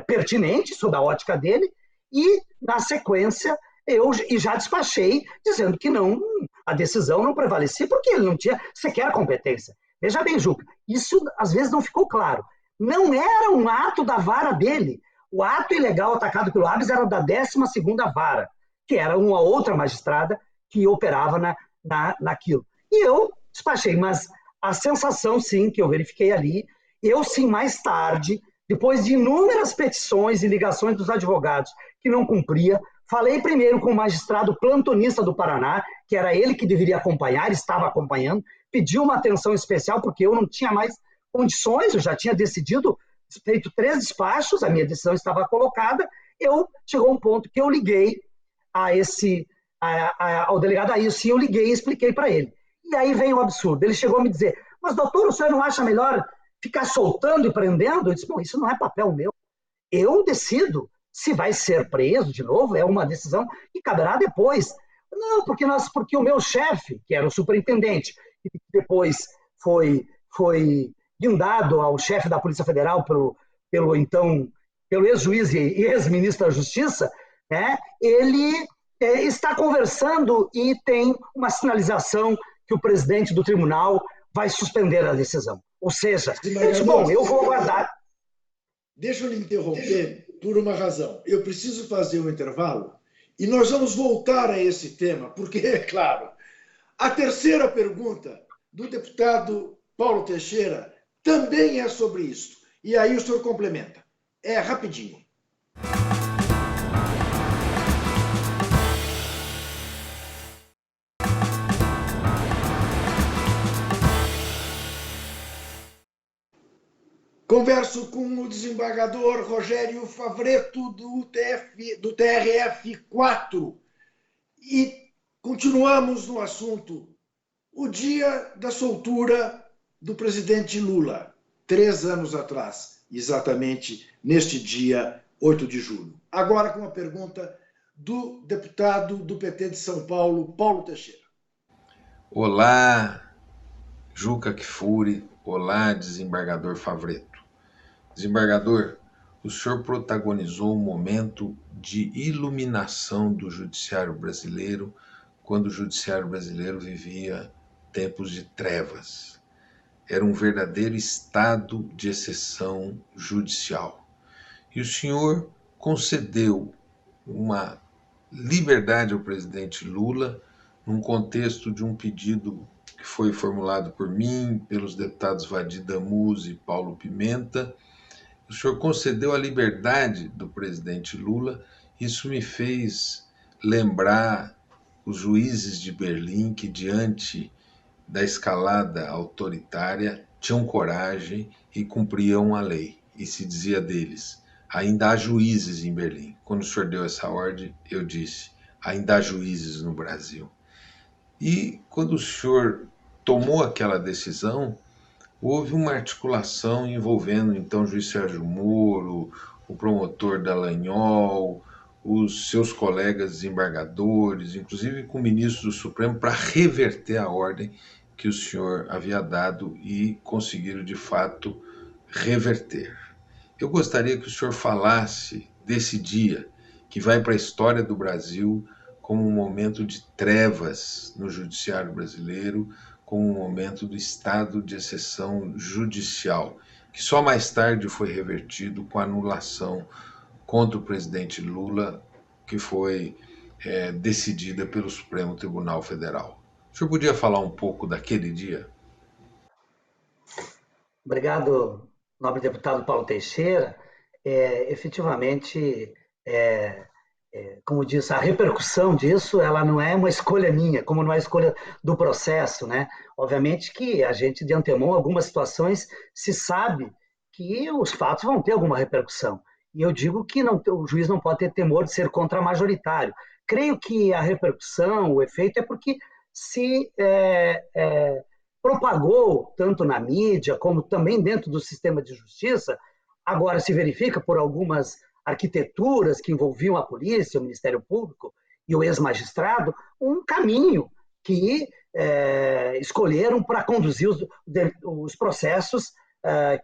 pertinente sob a ótica dele, e, na sequência, eu já despachei, dizendo que a decisão não prevalecia, porque ele não tinha sequer competência. Veja bem, Juca, isso às vezes não ficou claro. Não era um ato da vara dele. O ato ilegal atacado pelo habeas era da 12ª vara, que era uma outra magistrada que operava naquilo. E eu despachei, mas a sensação, sim, que eu verifiquei ali, eu sim, mais tarde, depois de inúmeras petições e ligações dos advogados que não cumpria, falei primeiro com o magistrado plantonista do Paraná, que era ele que deveria acompanhar, estava acompanhando, pediu uma atenção especial, porque eu não tinha mais condições, eu já tinha decidido, feito 3 despachos, a minha decisão estava colocada, chegou um ponto que eu liguei ao delegado Ailson, eu liguei e expliquei para ele. E aí vem o absurdo, ele chegou a me dizer: mas doutor, o senhor não acha melhor ficar soltando e prendendo? Eu disse: bom, isso não é papel meu, eu decido se vai ser preso de novo, é uma decisão que caberá depois. Não, porque o meu chefe, que era o superintendente, que depois foi guindado ao chefe da Polícia Federal pelo ex-juiz e ex-ministro da Justiça, né, ele está conversando e tem uma sinalização que o presidente do tribunal vai suspender a decisão. Ou seja, eu vou aguardar. Deixa eu lhe interromper por uma razão. Eu preciso fazer um intervalo e nós vamos voltar a esse tema, porque, é claro, a terceira pergunta do deputado Paulo Teixeira também é sobre isso. E aí o senhor complementa. É rapidinho. Converso com o desembargador Rogério Favretto, do TRF4, e continuamos no assunto. O dia da soltura do presidente Lula, 3 anos atrás, exatamente neste dia 8 de julho. Agora com a pergunta do deputado do PT de São Paulo, Paulo Teixeira. Olá, Juca Kfouri. Olá, desembargador Favretto. Desembargador, o senhor protagonizou um momento de iluminação do judiciário brasileiro, quando o judiciário brasileiro vivia tempos de trevas. Era um verdadeiro estado de exceção judicial. E o senhor concedeu uma liberdade ao presidente Lula, num contexto de um pedido que foi formulado por mim, pelos deputados Vadir Damuso e Paulo Pimenta. O senhor concedeu a liberdade do presidente Lula. Isso me fez lembrar os juízes de Berlim que, diante da escalada autoritária, tinham coragem e cumpriam a lei. E se dizia deles: ainda há juízes em Berlim. Quando o senhor deu essa ordem, eu disse: ainda há juízes no Brasil. E quando o senhor tomou aquela decisão, houve uma articulação envolvendo então o juiz Sérgio Moro, o promotor Dallagnol, os seus colegas desembargadores, inclusive com o ministro do Supremo, para reverter a ordem que o senhor havia dado e conseguiram de fato reverter. Eu gostaria que o senhor falasse desse dia que vai para a história do Brasil como um momento de trevas no judiciário brasileiro, como um momento do estado de exceção judicial, que só mais tarde foi revertido com a anulação contra o presidente Lula, que foi decidida pelo Supremo Tribunal Federal. O senhor podia falar um pouco daquele dia? Obrigado, nobre deputado Paulo Teixeira. Efetivamente, como disse, a repercussão disso, ela não é uma escolha minha, como não é escolha do processo, né? Obviamente que a gente, de antemão, algumas situações, se sabe que os fatos vão ter alguma repercussão. E eu digo que o juiz não pode ter temor de ser contramajoritário. Creio que a repercussão, o efeito, é porque se propagou, tanto na mídia, como também dentro do sistema de justiça, agora se verifica por algumas arquiteturas que envolviam a polícia, o Ministério Público e o ex-magistrado, um caminho que escolheram para conduzir os processos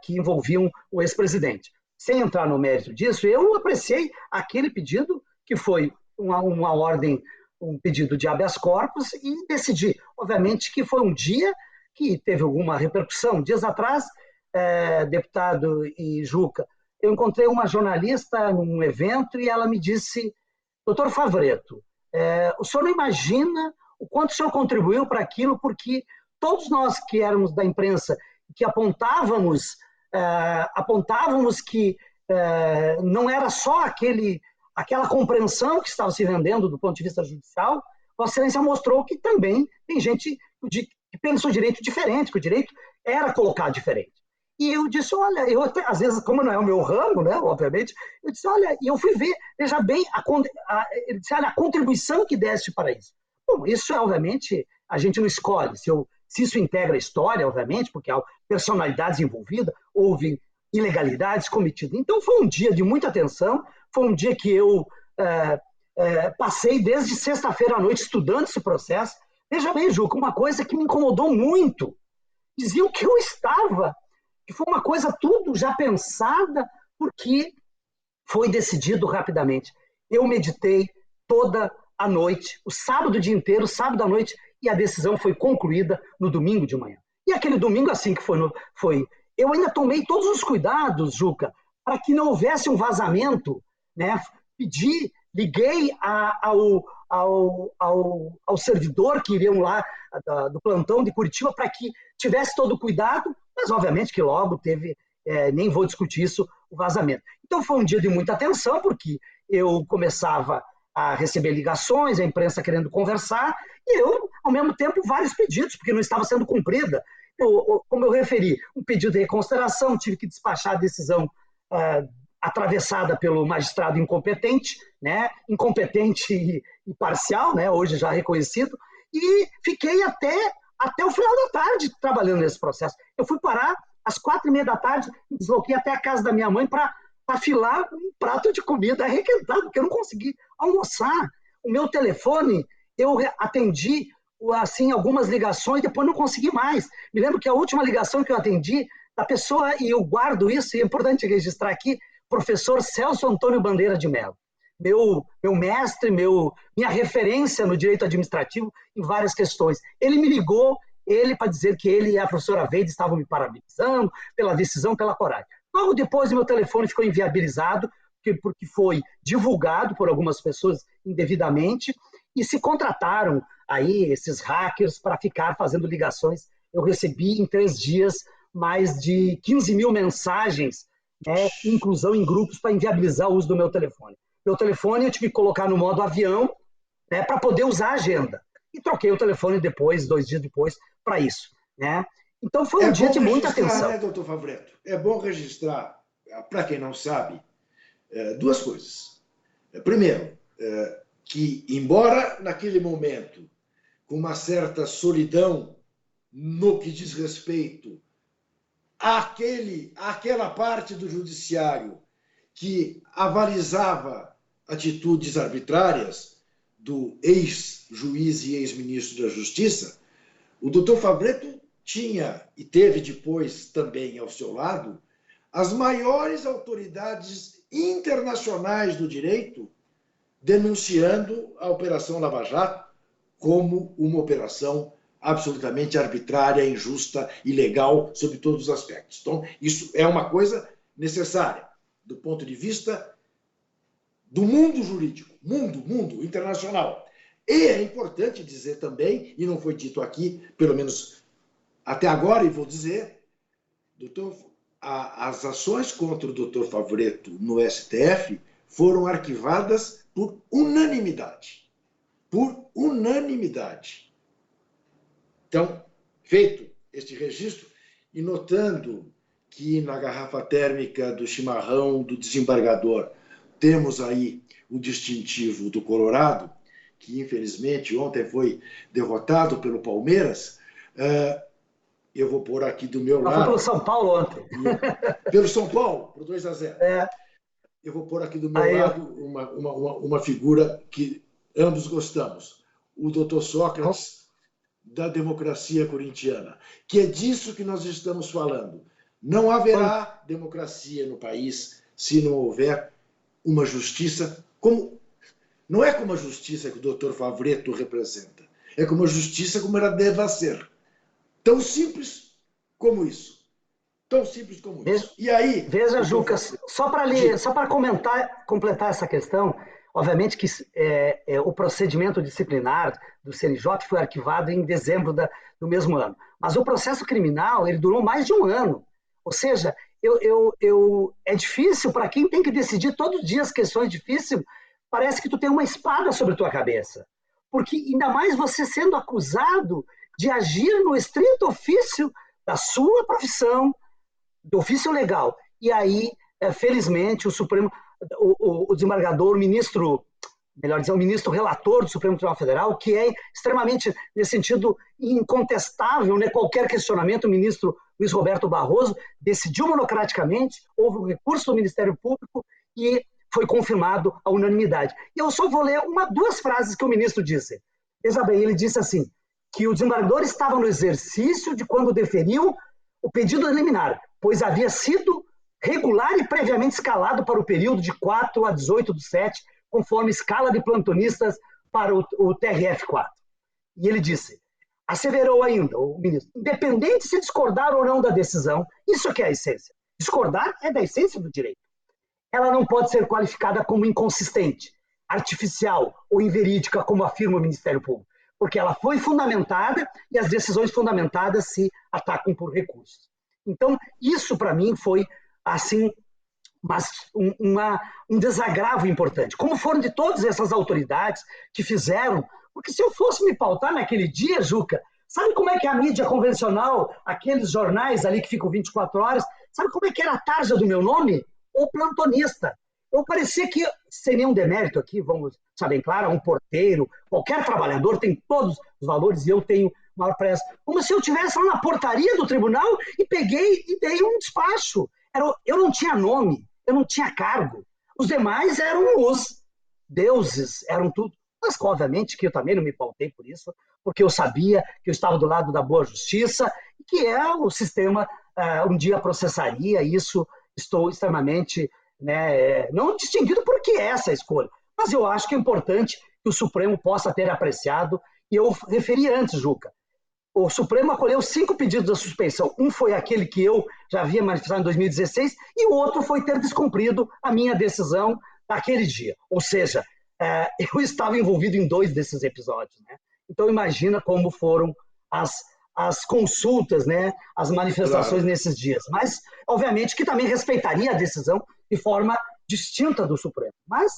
que envolviam o ex-presidente. Sem entrar no mérito disso, eu apreciei aquele pedido, que foi uma ordem, um pedido de habeas corpus, e decidi. Obviamente que foi um dia que teve alguma repercussão. Dias atrás, deputado e Juca, eu encontrei uma jornalista num evento e ela me disse: doutor Favretto, o senhor não imagina o quanto o senhor contribuiu para aquilo, porque todos nós que éramos da imprensa, que apontávamos que não era só aquela compreensão que estava se vendendo do ponto de vista judicial, Vossa Excelência mostrou que também tem gente que pensa o direito diferente, que o direito era colocado diferente. E eu disse, olha, eu até, às vezes, como não é o meu ramo, né, obviamente, eu disse, olha, e eu fui ver, veja bem, ele disse, olha, a contribuição que deste para isso. Bom, isso, obviamente, a gente não escolhe. Se isso integra a história, obviamente, porque há personalidades envolvidas, houve ilegalidades cometidas. Então, foi um dia de muita atenção, foi um dia que eu passei desde sexta-feira à noite estudando esse processo. Veja bem, Juca, uma coisa que me incomodou muito. Diziam que eu estava, que foi uma coisa tudo já pensada, porque foi decidido rapidamente. Eu meditei toda a noite, o sábado o dia inteiro, sábado à noite, e a decisão foi concluída no domingo de manhã. E aquele domingo, assim que foi, eu ainda tomei todos os cuidados, Juca, para que não houvesse um vazamento, né? Liguei ao servidor que iriam lá do plantão de Curitiba para que tivesse todo o cuidado, mas obviamente que logo teve, nem vou discutir isso, o vazamento. Então foi um dia de muita atenção, porque eu começava a receber ligações, a imprensa querendo conversar, e eu, ao mesmo tempo, vários pedidos, porque não estava sendo cumprida. Como eu referi, um pedido de reconsideração, tive que despachar a decisão atravessada pelo magistrado incompetente, né? Incompetente e parcial, né? Hoje já reconhecido, e fiquei até o final da tarde trabalhando nesse processo. Eu fui parar às 4h30 da tarde, me desloquei até a casa da minha mãe para afilar um prato de comida arrequentado, porque eu não consegui almoçar. O meu telefone, eu atendi assim, algumas ligações, depois não consegui mais. Me lembro que a última ligação que eu atendi, da pessoa, e eu guardo isso, e é importante registrar aqui, professor Celso Antônio Bandeira de Mello, meu mestre, minha referência no direito administrativo em várias questões. Ele me ligou, para dizer que ele e a professora Veide estavam me parabenizando pela decisão, pela coragem. Logo depois, meu telefone ficou inviabilizado, porque foi divulgado por algumas pessoas indevidamente, e se contrataram aí esses hackers para ficar fazendo ligações. Eu recebi em 3 dias mais de 15 mil mensagens, né, inclusão em grupos, para inviabilizar o uso do meu telefone. Meu telefone eu tive que colocar no modo avião, né, para poder usar a agenda. E troquei o telefone depois, 2 dias depois, para isso, né? Então foi um dia de muita atenção. Né, doutor Favretto? É bom registrar, para quem não sabe, 2 coisas. Primeiro, que embora naquele momento com uma certa solidão no que diz respeito àquela parte do judiciário que avalizava atitudes arbitrárias do ex-juiz e ex-ministro da Justiça, o doutor Favretto tinha, e teve depois também ao seu lado, as maiores autoridades internacionais do direito denunciando a Operação Lava Jato como uma operação absolutamente arbitrária, injusta, ilegal, sob todos os aspectos. Então, isso é uma coisa necessária do ponto de vista do mundo jurídico, mundo internacional. E é importante dizer também, e não foi dito aqui, pelo menos até agora, e vou dizer, as ações contra o doutor Favretto no STF foram arquivadas por unanimidade. Por unanimidade. Então, feito este registro, e notando que na garrafa térmica do chimarrão do desembargador temos aí o distintivo do Colorado, que infelizmente ontem foi derrotado pelo Palmeiras, eu vou pôr aqui do meu lado... Foi pelo São Paulo ontem. Pelo São Paulo, por 2-0. Eu vou pôr aqui do meu lado uma figura que ambos gostamos, o doutor Sócrates, da democracia corintiana, que é disso que nós estamos falando. Não haverá democracia no país se não houver uma justiça como... Não é como a justiça que o doutor Favretto representa, é como a justiça como ela deve ser. Tão simples como isso. Tão simples como isso. E aí... Veja, Juca, só para completar essa questão, obviamente que o procedimento disciplinar do CNJ foi arquivado em dezembro do mesmo ano. Mas o processo criminal ele durou mais de um ano. Ou seja, é difícil para quem tem que decidir todos os dias questões difíceis, parece que tu tem uma espada sobre a tua cabeça. Porque ainda mais você sendo acusado de agir no estrito ofício da sua profissão, do ofício legal. E aí, felizmente, o Supremo, o desembargador, o ministro relator do Supremo Tribunal Federal, que é extremamente, nesse sentido, incontestável, né? Qualquer questionamento, o ministro Luiz Roberto Barroso decidiu monocraticamente, houve um recurso do Ministério Público e foi confirmado a unanimidade. E eu só vou ler duas frases que o ministro disse. Veja bem, ele disse assim, que o desembargador estava no exercício de quando deferiu o pedido liminar, pois havia sido regular e previamente escalado para o período de 4 a 18/7, conforme escala de plantonistas para o TRF4. E ele disse, asseverou ainda o ministro, independente se discordar ou não da decisão, isso que é a essência. Discordar é da essência do direito. Ela não pode ser qualificada como inconsistente, artificial ou inverídica, como afirma o Ministério Público, porque ela foi fundamentada e as decisões fundamentadas se atacam por recursos. Então, isso para mim foi, assim, um desagravo importante. Como foram de todas essas autoridades que fizeram, porque se eu fosse me pautar naquele dia, Juca, sabe como é que a mídia convencional, aqueles jornais ali que ficam 24 horas, sabe como é que era a tarja do meu nome? O plantonista. Eu parecia que, sem nenhum demérito aqui, vamos saber, claro, um porteiro, qualquer trabalhador tem todos os valores e eu tenho maior pressa. Como se eu estivesse lá na portaria do tribunal e peguei e dei um despacho. Eu não tinha nome, eu não tinha cargo. Os demais eram os deuses, eram tudo. Mas, obviamente, que eu também não me pautei por isso, porque eu sabia que eu estava do lado da boa justiça e que o sistema um dia processaria isso. Estou extremamente, não distinguido por que é essa escolha, mas eu acho que é importante que o Supremo possa ter apreciado, e eu referi antes, Juca, o Supremo acolheu 5 pedidos de suspensão, um foi aquele que eu já havia manifestado em 2016, e o outro foi ter descumprido a minha decisão daquele dia, ou seja, eu estava envolvido em 2 desses episódios, né? Então imagina como foram as consultas, né, as manifestações nesses dias. Mas, obviamente, que também respeitaria a decisão de forma distinta do Supremo. Mas,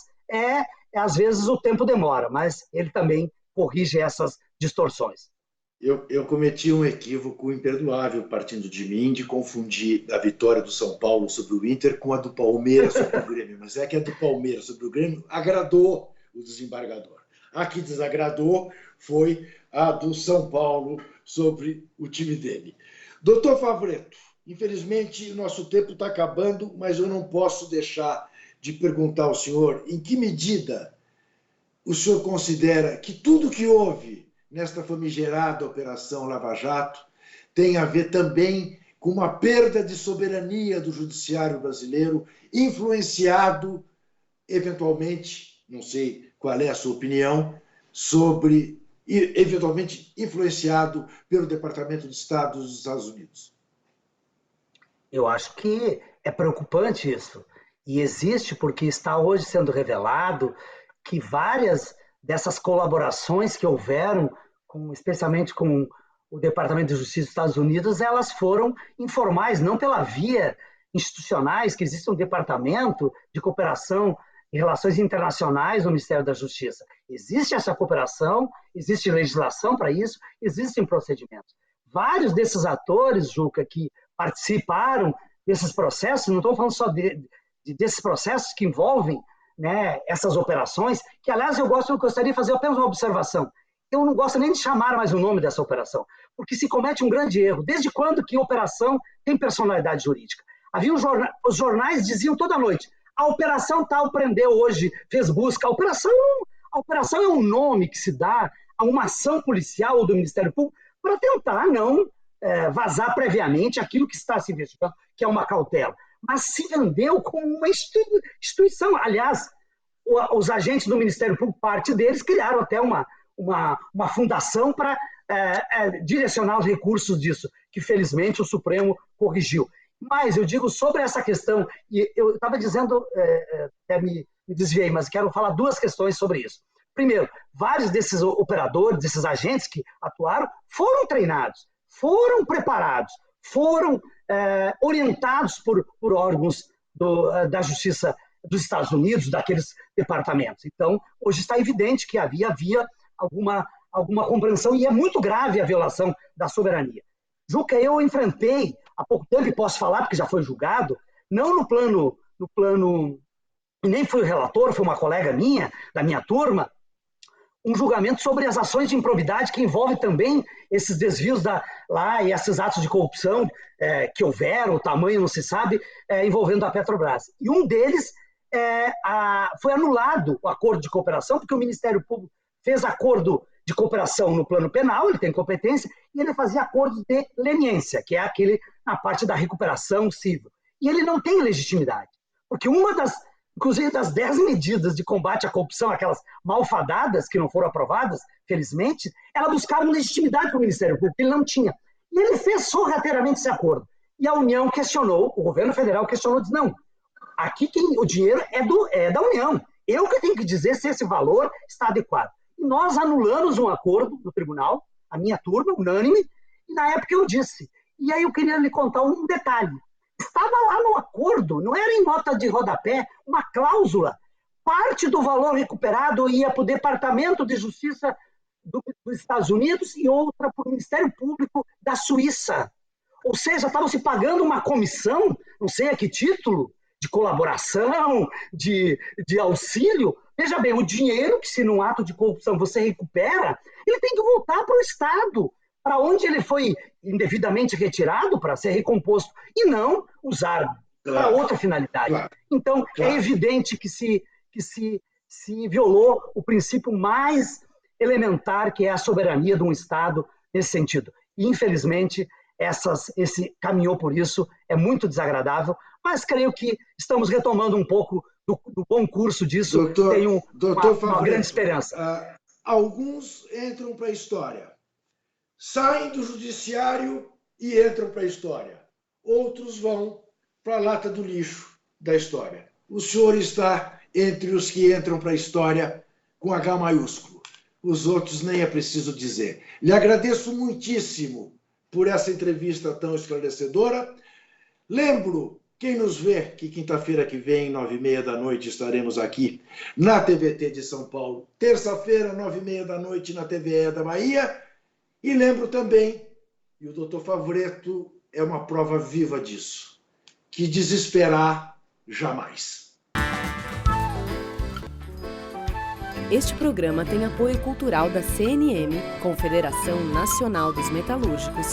às vezes, o tempo demora, mas ele também corrige essas distorções. Eu cometi um equívoco imperdoável, partindo de mim, de confundir a vitória do São Paulo sobre o Inter com a do Palmeiras sobre o Grêmio. Mas é que a do Palmeiras sobre o Grêmio agradou o desembargador. A que desagradou foi a do São Paulo sobre o time dele. Doutor Favretto, infelizmente o nosso tempo está acabando, mas eu não posso deixar de perguntar ao senhor em que medida o senhor considera que tudo que houve nesta famigerada Operação Lava Jato tem a ver também com uma perda de soberania do judiciário brasileiro, influenciado, eventualmente, não sei qual é a sua opinião, eventualmente influenciado pelo Departamento de Estado dos Estados Unidos. Eu acho que é preocupante isso. E existe porque está hoje sendo revelado que várias dessas colaborações que houveram, especialmente com o Departamento de Justiça dos Estados Unidos, elas foram informais, não pela via institucionais, que existe um departamento de cooperação e relações internacionais no Ministério da Justiça. Existe essa cooperação, existe legislação para isso, existem procedimentos. Vários desses atores, Juca, que participaram desses processos, não estou falando só desses processos que envolvem, né, essas operações, que, aliás, eu gostaria de fazer apenas uma observação. Eu não gosto nem de chamar mais o nome dessa operação, porque se comete um grande erro. Desde quando que operação tem personalidade jurídica? Os jornais diziam toda noite, a operação tal prendeu hoje, fez busca. A operação é um nome que se dá a uma ação policial ou do Ministério Público para tentar não vazar previamente aquilo que está se investigando, que é uma cautela. Mas se vendeu como uma instituição. Aliás, os agentes do Ministério Público, parte deles, criaram até uma fundação para direcionar os recursos disso, que felizmente o Supremo corrigiu. Mas eu digo sobre essa questão, e eu estava dizendo, até me desviei, mas quero falar duas questões sobre isso. Primeiro, vários desses operadores, desses agentes que atuaram, foram treinados, foram preparados, foram orientados por órgãos da Justiça dos Estados Unidos, daqueles departamentos. Então, hoje está evidente que havia alguma compreensão, e é muito grave a violação da soberania. Juca, eu enfrentei, há pouco tempo, e posso falar porque já foi julgado, não no plano, nem fui o relator, foi uma colega minha, da minha turma, um julgamento sobre as ações de improbidade que envolve também esses desvios lá e esses atos de corrupção que houveram, o tamanho não se sabe, envolvendo a Petrobras. E um deles foi anulado o acordo de cooperação, porque o Ministério Público fez acordo de cooperação no plano penal, ele tem competência, e ele fazia acordo de leniência, que é aquele na parte da recuperação civil. E ele não tem legitimidade, porque inclusive das 10 medidas de combate à corrupção, aquelas malfadadas que não foram aprovadas, felizmente, elas buscaram legitimidade para o Ministério Público, ele não tinha. E ele fez sorrateiramente esse acordo. E a União questionou, o governo federal questionou, disse, não, aqui o dinheiro é da União, eu que tenho que dizer se esse valor está adequado. E nós anulamos um acordo no tribunal, a minha turma, unânime, e na época eu disse. E aí eu queria lhe contar um detalhe. Estava lá no acordo, não era em nota de rodapé, uma cláusula. Parte do valor recuperado ia para o Departamento de Justiça dos Estados Unidos e outra para o Ministério Público da Suíça. Ou seja, estavam se pagando uma comissão, não sei a que título, de colaboração, de auxílio. Veja bem, o dinheiro que se num ato de corrupção você recupera, ele tem que voltar para o Estado, para onde ele foi indevidamente retirado para ser recomposto, e não usar para outra finalidade. Então, é evidente que se violou o princípio mais elementar, que é a soberania de um Estado nesse sentido. E, infelizmente, esse caminhou por isso, é muito desagradável, mas creio que estamos retomando um pouco do bom curso disso, tenho uma grande esperança. Alguns entram para a história, saem do judiciário e entram para a história. Outros vão para a lata do lixo da história. O senhor está entre os que entram para a história com H maiúsculo. Os outros nem é preciso dizer. Lhe agradeço muitíssimo por essa entrevista tão esclarecedora. Lembro, quem nos vê, que quinta-feira que vem, 21h30, estaremos aqui na TVT de São Paulo. Terça-feira, 21h30, na TVE da Bahia. E lembro também, e o doutor Favretto é uma prova viva disso, que desesperar jamais. Este programa tem apoio cultural da CNM, Confederação Nacional dos Metalúrgicos,